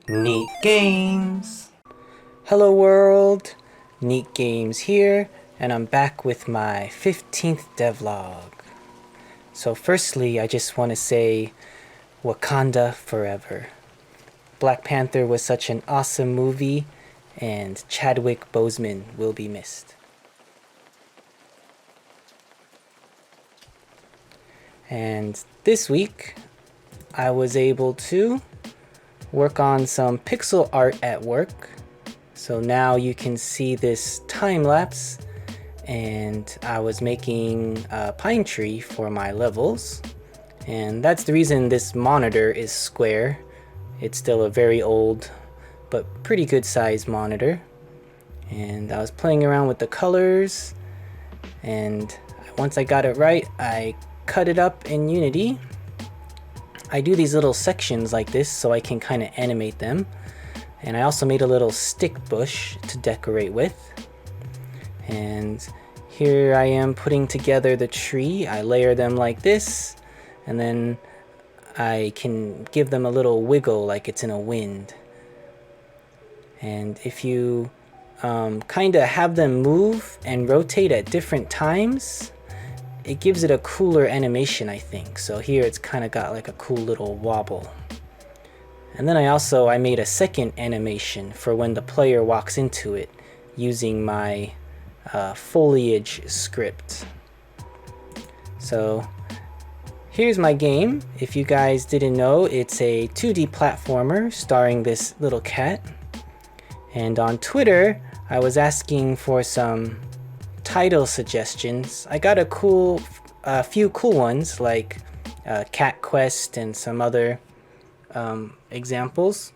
Neat Games! Hello world! Neat Games here, and I'm back with my 15th devlog. So firstly, I just want to say Wakanda forever. Black Panther was such an awesome movie, and Chadwick Boseman will be missed. And this week, I was able to work on some pixel art at work. So now you can see this time lapse, and I was making a pine tree for my levels. And that's the reason this monitor is square. It's still a very old but pretty good sized monitor. And I was playing around with the colors, and once I got it right, I cut it up in Unity. I do these little sections like this so I can kind of animate them. And I also made a little stick bush to decorate with. And here I am putting together the tree. I layer them like this, and then I can give them a little wiggle like it's in a wind. And if you kind of have them move and rotate at different times, it gives it a cooler animation, I think. So here it's kind of got like a cool little wobble. And then I made a second animation for when the player walks into it using my foliage script. So here's my game. If you guys didn't know, it's a 2D platformer starring this little cat. And on Twitter, I was asking for some title suggestions. I got a few cool ones like Cat Quest and some other examples.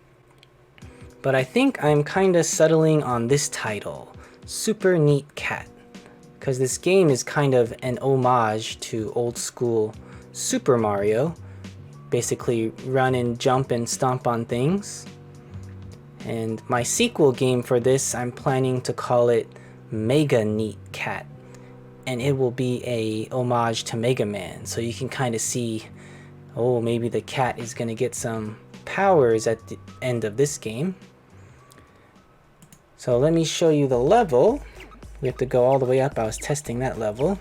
But I think I'm kind of settling on this title, Super Neat Cat, because this game is kind of an homage to old school Super Mario. Basically run and jump and stomp on things. And my sequel game for this, I'm planning to call it Mega Neat Cat, and it will be a homage to Mega Man, so you can kind of see, oh, maybe the cat is gonna get some powers at the end of this game. So let me show you the level. We have to go all the way up. I was testing that level.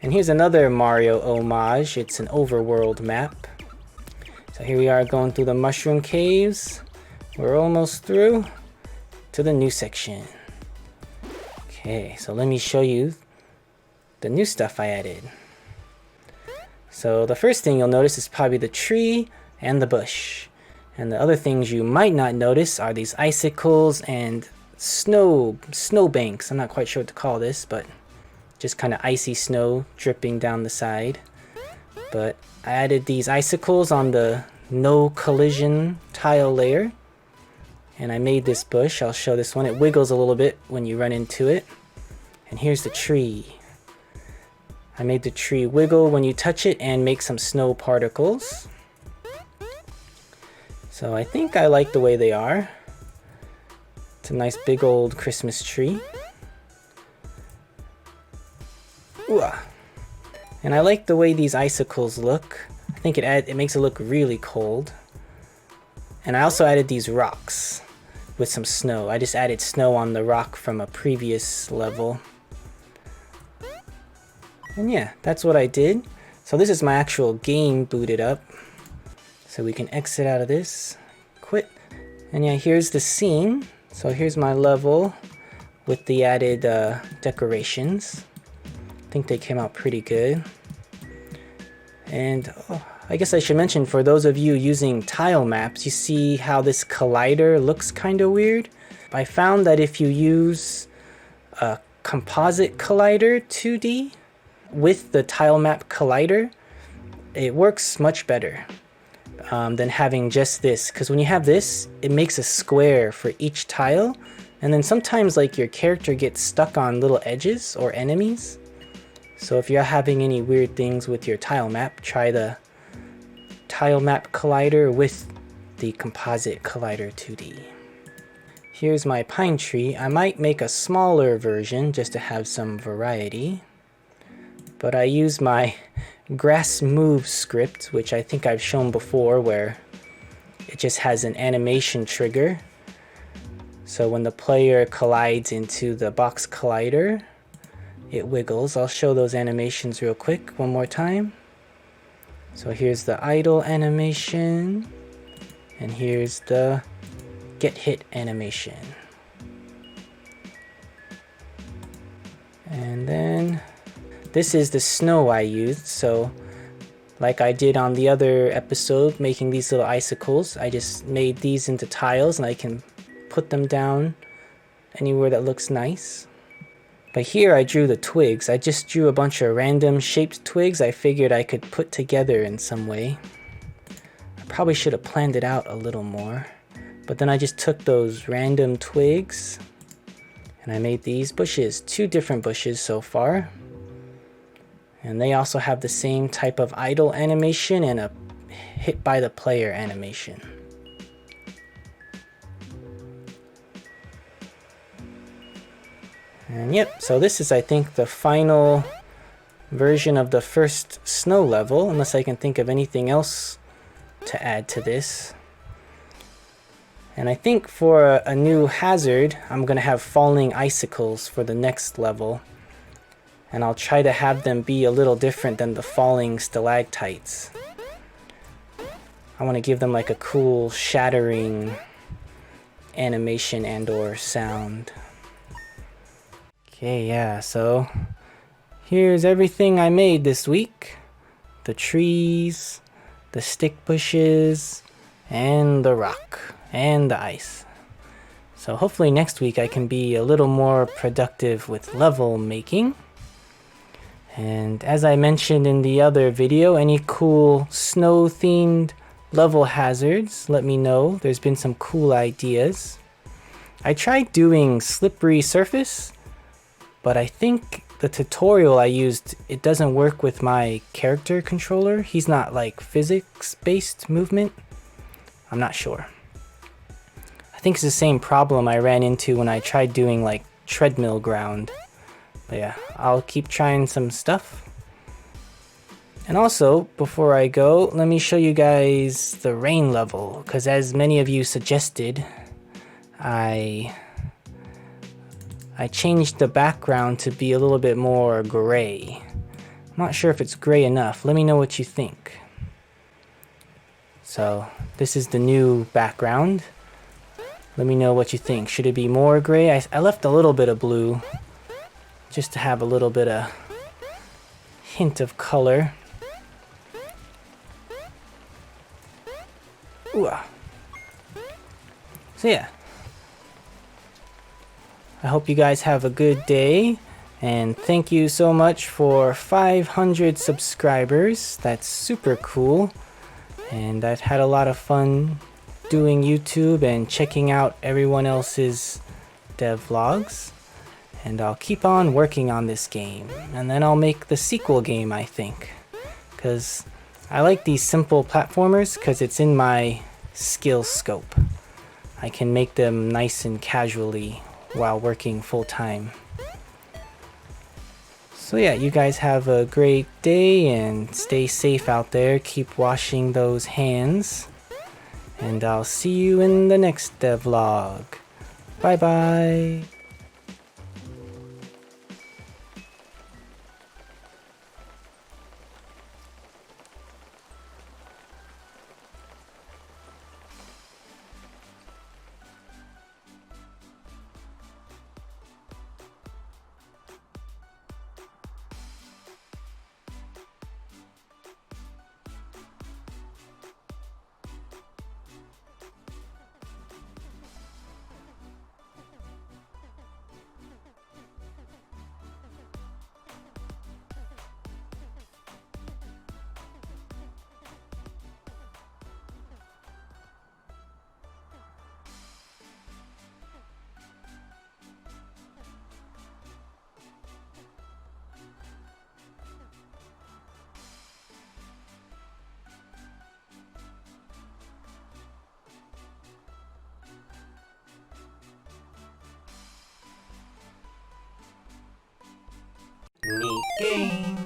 And here's another Mario homage. It's an overworld map. So here we are going through the mushroom caves. We're almost through to the new section. Okay, so let me show you the new stuff I added. So the first thing you'll notice is probably the tree and the bush. And the other things you might not notice are these icicles and snow banks. I'm not quite sure what to call this, but just kind of icy snow dripping down the side. But I added these icicles on the no collision tile layer. And I made this bush. I'll show this one. It wiggles a little bit when you run into it. And here's the tree. I made the tree wiggle when you touch it and make some snow particles. So I think I like the way they are. It's a nice big old Christmas tree. Ooh. And I like the way these icicles look. I think it makes it look really cold. And I also added these rocks with some snow. I just added snow on the rock from a previous level. And yeah, that's what I did. So this is my actual game booted up. So we can exit out of this, quit. And yeah, here's the scene. So here's my level with the added decorations. I think they came out pretty good. And I guess I should mention, for those of you using tile maps, you see how this collider looks kind of weird. I found that if you use a composite collider 2D with the tile map collider, it works much better than having just this. Because when you have this, it makes a square for each tile, and then sometimes like your character gets stuck on little edges or enemies. So if you're having any weird things with your tile map, try the tile map collider with the composite collider 2D. Here's my pine tree. I might make a smaller version just to have some variety, but I use my grass move script, which I think I've shown before, where it just has an animation trigger. So when the player collides into the box collider, it wiggles. I'll show those animations real quick one more time. So here's the idle animation, and here's the get hit animation. And then this is the snow I used. So like I did on the other episode, making these little icicles, I just made these into tiles and I can put them down anywhere that looks nice. But here I drew the twigs. I just drew a bunch of random shaped twigs I figured I could put together in some way. I probably should have planned it out a little more. But then I just took those random twigs and I made these bushes, 2 different bushes so far. And they also have the same type of idle animation and a hit by the player animation. And yep, so this is, I think, the final version of the first snow level, unless I can think of anything else to add to this. And I think for a new hazard, I'm going to have falling icicles for the next level. And I'll try to have them be a little different than the falling stalactites. I want to give them like a cool shattering animation and or sound. Okay, yeah, so here's everything I made this week. The trees, the stick bushes, and the rock, and the ice. So hopefully next week I can be a little more productive with level making. And as I mentioned in the other video, any cool snow themed level hazards, let me know. There's been some cool ideas. I tried doing slippery surface, but I think the tutorial I used, it doesn't work with my character controller. He's not like physics based movement. I'm not sure. I think it's the same problem I ran into when I tried doing like treadmill ground. But yeah, I'll keep trying some stuff. And also, before I go, let me show you guys the rain level, because as many of you suggested, I changed the background to be a little bit more gray. I'm not sure if it's gray enough. Let me know what you think. So, this is the new background. Let me know what you think. Should it be more gray? I left a little bit of blue, just to have a little bit of hint of color. Ooh. So yeah, I hope you guys have a good day, and thank you so much for 500 subscribers. That's super cool, and I've had a lot of fun doing YouTube and checking out everyone else's devlogs. And I'll keep on working on this game, and then I'll make the sequel game, I think. Because I like these simple platformers because it's in my skill scope. I can make them nice and casually while working full time. So yeah, you guys have a great day and stay safe out there. Keep washing those hands. And I'll see you in the next devlog. Bye bye. Neat game.